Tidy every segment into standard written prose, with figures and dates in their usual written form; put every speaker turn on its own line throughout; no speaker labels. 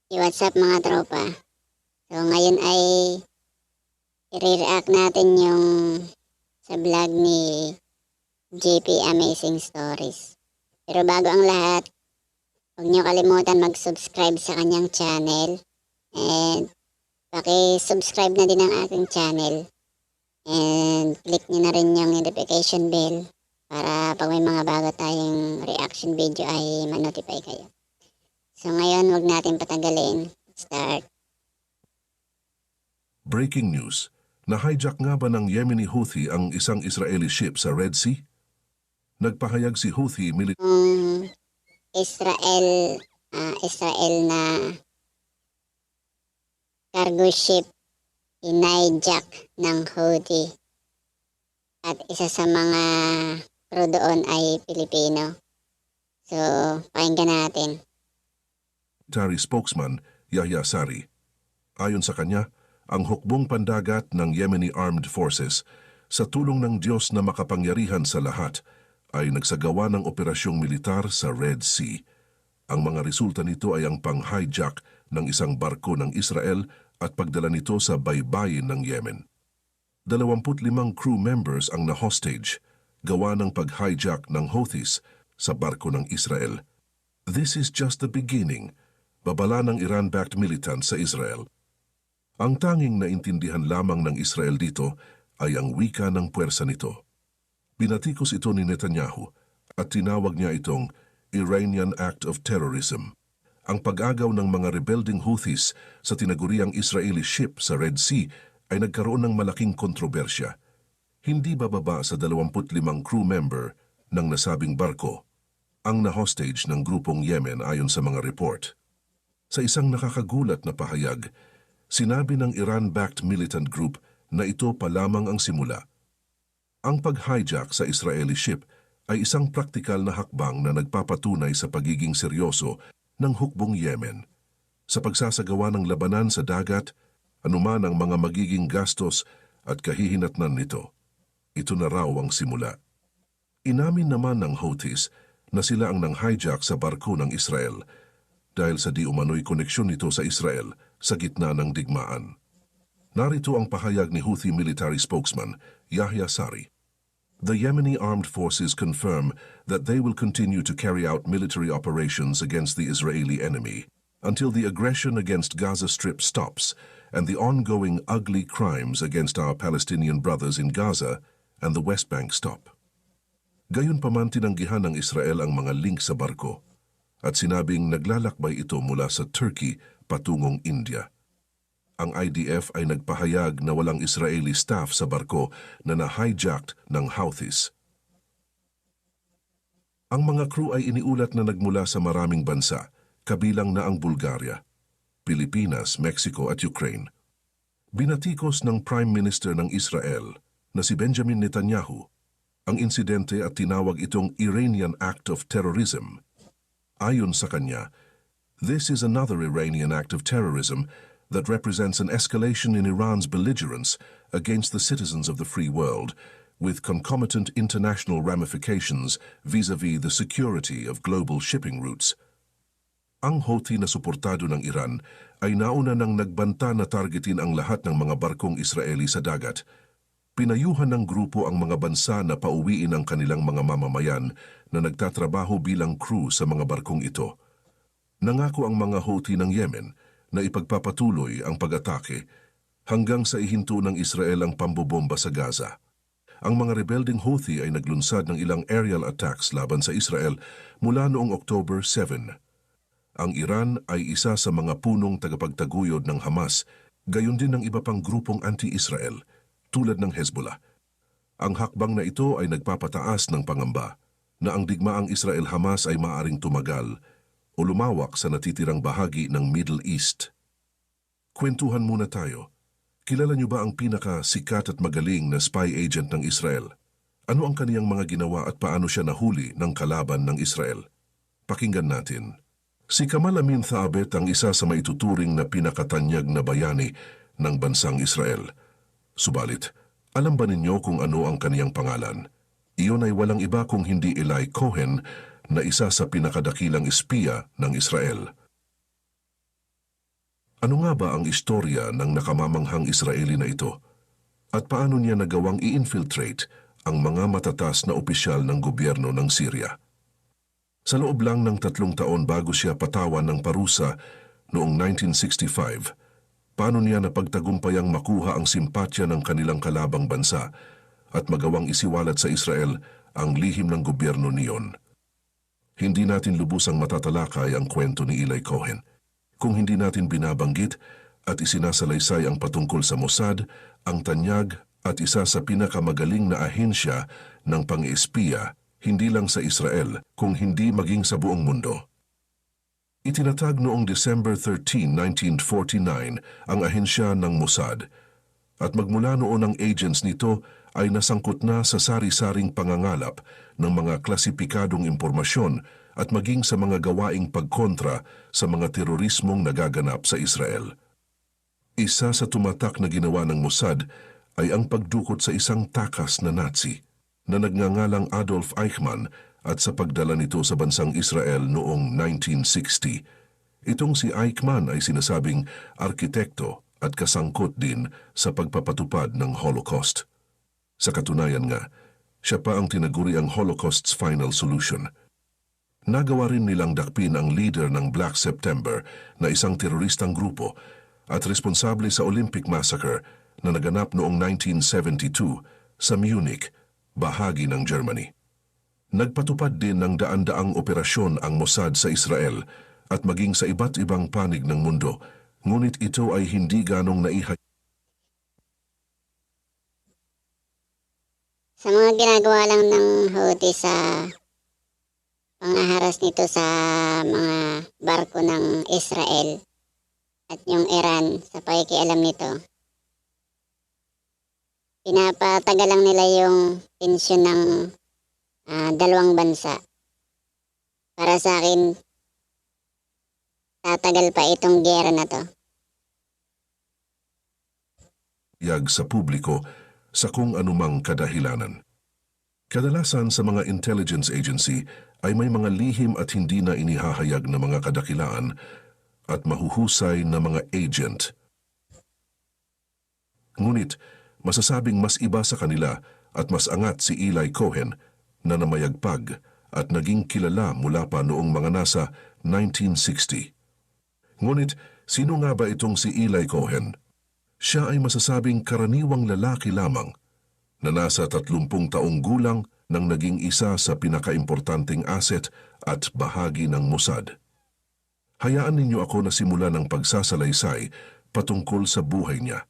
What's up mga tropa? So ngayon ay i-react natin yung sa vlog ni JP Amazing Stories. Pero bago ang lahat, huwag niyo kalimutan mag-subscribe sa kanyang channel. And paki-subscribe na din ang aking channel. And click niyo na rin yung notification bell para pag may mga bago tayong reaction video ay ma-notify kayo. So ngayon, huwag natin patagalin. Start.
Breaking news, na-hijack nga ba ng Yemeni Houthi ang isang Israeli ship sa Red Sea? Nagpahayag si Houthi
Kung Israel na cargo ship hinijack ng Houthi at isa sa mga crew doon ay Pilipino. So, pakinggan natin.
military spokesman Yahya Sari. Ayon sa kanya, ang hukbong pandagat ng Yemeni Armed Forces sa tulong ng Diyos na makapangyarihan sa lahat ay nagsagawa ng operasyong militar sa Red Sea. Ang mga resulta nito ay ang pang-hijack ng isang barko ng Israel at pagdala nito sa baybayin ng Yemen. 25 crew members ang na-hostage, gawa ng pag-hijack ng Houthis sa barko ng Israel. This is just the beginning, babala ng Iran-backed militant sa Israel. Ang tanging naintindihan lamang ng Israel dito ay ang wika ng puwersa nito. Binatikos ito ni Netanyahu at tinawag niya itong Iranian Act of Terrorism. Ang pag-agaw ng mga rebelding Houthis sa tinaguriang Israeli ship sa Red Sea ay nagkaroon ng malaking kontrobersya. Hindi bababa sa 25 crew member ng nasabing barko ang na-hostage ng grupong Yemen ayon sa mga report. Sa isang nakakagulat na pahayag, sinabi ng Iran-backed militant group na ito pa lamang ang simula. Ang pag-hijack sa Israeli ship ay isang praktikal na hakbang na nagpapatunay sa pagiging seryoso ng hukbong Yemen. Sa pagsasagawa ng labanan sa dagat, anuman ang mga magiging gastos at kahihinatnan nito, ito na raw ang simula. Inamin naman ng Houthis na sila ang nang-hijack sa barko ng Israel dahil sa di umano'y koneksyon nito sa Israel sa gitna ng digmaan. Narito ang pahayag ni Houthi military spokesman Yahya Sari. The Yemeni armed forces confirm that they will continue to carry out military operations against the Israeli enemy until the aggression against Gaza Strip stops and the ongoing ugly crimes against our Palestinian brothers in Gaza and the West Bank stop. Gayunpaman tinanggihan ng Israel ang mga link sa barko at sinabing naglalakbay ito mula sa Turkey patungong India. Ang IDF ay nagpahayag na walang Israeli staff sa barko na na-hijacked ng Houthis. Ang mga crew ay iniulat na nagmula sa maraming bansa, kabilang na ang Bulgaria, Pilipinas, Mexico at Ukraine. Binatikos ng Prime Minister ng Israel na si Benjamin Netanyahu ang insidente at tinawag itong Iranian Act of Terrorism. Ayon sa kanya, this is another Iranian act of terrorism that represents an escalation in Iran's belligerence against the citizens of the free world, with concomitant international ramifications vis-à-vis the security of global shipping routes. Ang Houthi na suportado ng Iran ay nauna nang nagbanta na targetin ang lahat ng mga barkong Israeli sa dagat. Pinayuhan ng grupo ang mga bansa na pauwiin ang kanilang mga mamamayan na nagtatrabaho bilang crew sa mga barkong ito. Nangako ang mga Houthi ng Yemen na ipagpapatuloy ang pag-atake hanggang sa ihinto ng Israel ang pambobomba sa Gaza. Ang mga rebelding Houthi ay naglunsad ng ilang aerial attacks laban sa Israel mula noong October 7. Ang Iran ay isa sa mga punong tagapagtaguyod ng Hamas, gayon din ng iba pang grupong anti-Israel, tulad ng Hezbollah. Ang hakbang na ito ay nagpapataas ng pangamba na ang digmaang Israel-Hamas ay maaring tumagal o lumawak sa natitirang bahagi ng Middle East. Kwentuhan muna tayo. Kilala niyo ba ang pinaka-sikat at magaling na spy agent ng Israel? Ano ang kaniyang mga ginawa at paano siya nahuli ng kalaban ng Israel? Pakinggan natin. Si Kamal Amin Thabet ang isa sa maituturing na pinakatanyag na bayani ng bansang Israel. Subalit, alam ba ninyo kung ano ang kaniyang pangalan? Iyon ay walang iba kung hindi Eli Cohen na isa sa pinakadakilang espiya ng Israel. Ano nga ba ang istorya ng nakamamanghang Israeli na ito? At paano niya nagawang i-infiltrate ang mga matatas na opisyal ng gobyerno ng Syria? Sa loob lang ng 3 taon bago siya patawan ng parusa noong 1965, paano niya napagtagumpayang makuha ang simpatya ng kanilang kalabang bansa at magawang isiwalat sa Israel ang lihim ng gobyerno niyon? Hindi natin lubusang matatalakay ang kwento ni Eli Cohen kung hindi natin binabanggit at isinasalaysay ang patungkol sa Mossad, ang tanyag at isa sa pinakamagaling na ahensya ng pang-espiya hindi lang sa Israel kung hindi maging sa buong mundo. Itinatag noong December 13, 1949 ang ahensya ng Mossad at magmula noon ang agents nito ay nasangkot na sa sari-saring pangangalap ng mga klasipikadong impormasyon at maging sa mga gawaing pagkontra sa mga terorismong nagaganap sa Israel. Isa sa tumatak na ginawa ng Mossad ay ang pagdukot sa isang takas na Nazi na nagngangalang Adolf Eichmann at sa pagdala nito sa bansang Israel noong 1960. Itong si Eichmann ay sinasabing arkitekto at kasangkot din sa pagpapatupad ng Holocaust. Sa katunayan nga, siya pa ang tinaguri ang Holocaust's final solution. Nagawa rin nilang dakpin ang leader ng Black September na isang teroristang grupo at responsable sa Olympic Massacre na naganap noong 1972 sa Munich, bahagi ng Germany. Nagpatupad din ng daan-daang operasyon ang Mossad sa Israel at maging sa iba't ibang panig ng mundo, ngunit ito ay hindi ganong
Sa mga ginagawa lang ng Houthi sa panghaharas nito sa mga barko ng Israel at yung Iran sa pakikialam nito, pinapatagal lang nila yung tensyon ng dalawang bansa. Para sa akin, tatagal pa itong giyera na to.
yag sa publiko sa kung anumang kadahilanan. Kadalasan sa mga intelligence agency ay may mga lihim at hindi na inihahayag na mga kadakilaan at mahuhusay na mga agent. Ngunit, masasabing mas iba sa kanila at mas angat si Eli Cohen na namayagpag at naging kilala mula pa noong mga nasa 1960. Ngunit, sino nga ba itong si Eli Cohen? Siya ay masasabing karaniwang lalaki lamang na nasa 30 taong gulang nang naging isa sa pinakaimportanteng asset at bahagi ng Mossad. Hayaan ninyo ako na simulan ng pagsasalaysay patungkol sa buhay niya.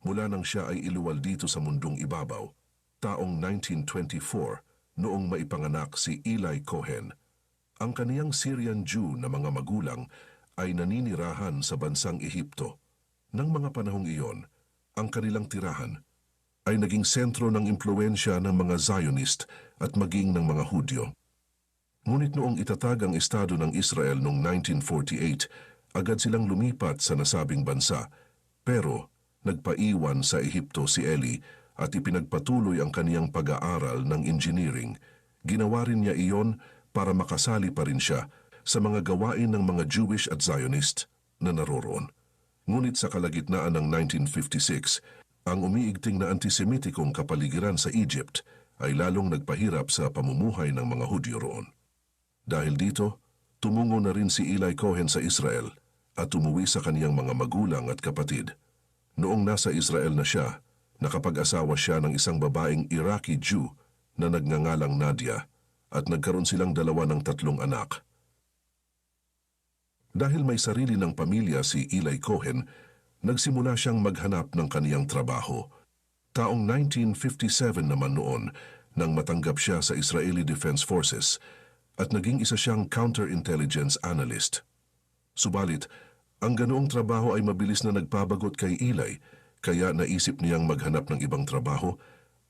Mula nang siya ay iluwal dito sa mundong ibabaw, taong 1924, noong maipanganak si Eli Cohen, ang kaniyang Syrian Jew na mga magulang ay naninirahan sa bansang Ehipto. Nang mga panahong iyon, ang kanilang tirahan ay naging sentro ng impluensya ng mga Zionist at maging ng mga Hudyo. Ngunit noong itatag ang Estado ng Israel noong 1948, agad silang lumipat sa nasabing bansa, pero nagpaiwan sa Ehipto si Eli at ipinagpatuloy ang kaniyang pag-aaral ng engineering. Ginawa rin niya iyon para makasali pa rin siya sa mga gawain ng mga Jewish at Zionist na naroroon. Ngunit sa kalagitnaan ng 1956, ang umiigting na antisemitikong kapaligiran sa Egypt ay lalong nagpahirap sa pamumuhay ng mga Hudyo roon. Dahil dito, tumungo na rin si Eli Cohen sa Israel at umuwi sa kaniyang mga magulang at kapatid. Noong nasa Israel na siya, nakapag-asawa siya ng isang babaeng Iraqi Jew na nagngangalang Nadia at nagkaroon silang 2 ng 3 anak. Dahil may sarili ng pamilya si Eli Cohen, nagsimula siyang maghanap ng kaniyang trabaho. Taong 1957 naman noon nang matanggap siya sa Israeli Defense Forces at naging isa siyang counterintelligence analyst. Subalit, ang ganoong trabaho ay mabilis na nagpabagot kay Eli, kaya naisip niyang maghanap ng ibang trabaho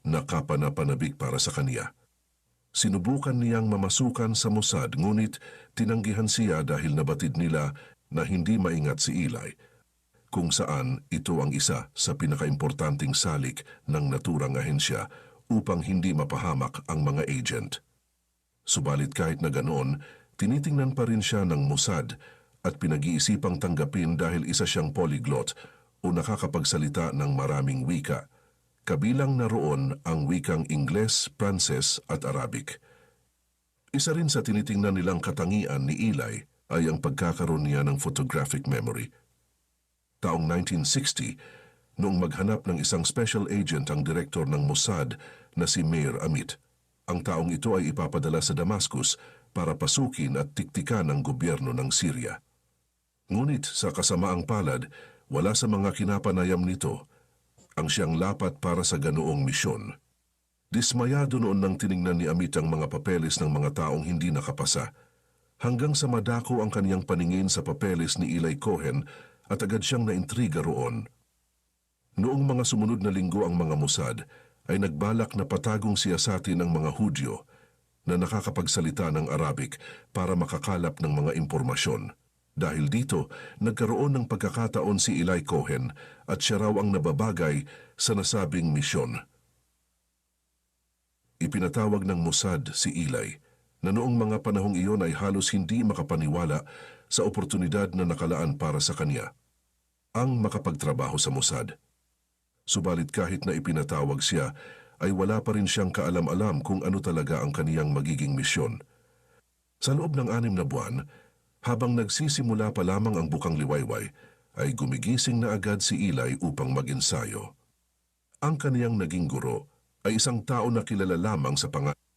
na kapanapanabik para sa kaniya. Sinubukan niyang mamasukan sa Mossad ngunit tinanggihan siya dahil nabatid nila na hindi maingat si Eli, kung saan ito ang isa sa pinakaimportanteng salik ng naturang ahensya upang hindi mapahamak ang mga agent. Subalit kahit na ganoon, tinitingnan pa rin siya ng Mossad at pinag-iisipang tanggapin dahil isa siyang polyglot o nakakapagsalita ng maraming wika. Kabilang na roon ang wikang Ingles, Pranses at Arabic. Isa rin sa tinitingnan nilang katangian ni Eli ay ang pagkakaroon niya ng photographic memory. Taong 1960, noong maghanap ng isang special agent ang direktor ng Mossad na si Meir Amit. Ang taong ito ay ipapadala sa Damascus para pasukin at tiktikan ang gobyerno ng Syria. Ngunit sa kasamaang palad, wala sa mga kinapanayam nito ang siyang lapat para sa ganoong misyon. Dismayado noon nang tiningnan ni Amit ang mga papeles ng mga taong hindi nakapasa, hanggang sa madako ang kaniyang paningin sa papeles ni Eli Cohen at agad siyang naintriga roon. Noong mga sumunod na linggo ang mga Mossad ay nagbalak na patagong siyasatin ang mga Hudyo na nakakapagsalita ng Arabic para makakalap ng mga impormasyon. Dahil dito, nagkaroon ng pagkakataon si Eli Cohen at siya raw ang nababagay sa nasabing misyon. Ipinatawag ng Mossad si Eli na noong mga panahong iyon ay halos hindi makapaniwala sa oportunidad na nakalaan para sa kanya, ang makapagtrabaho sa Mossad. Subalit kahit na ipinatawag siya, ay wala pa rin siyang kaalam-alam kung ano talaga ang kaniyang magiging misyon. Sa loob ng 6 na buwan, habang nagsisimula pa lamang ang bukang liwayway, ay gumigising na agad si Eli upang mag-ensayo. Ang kaniyang naging guro ay isang tao na kilala lamang sa pangalan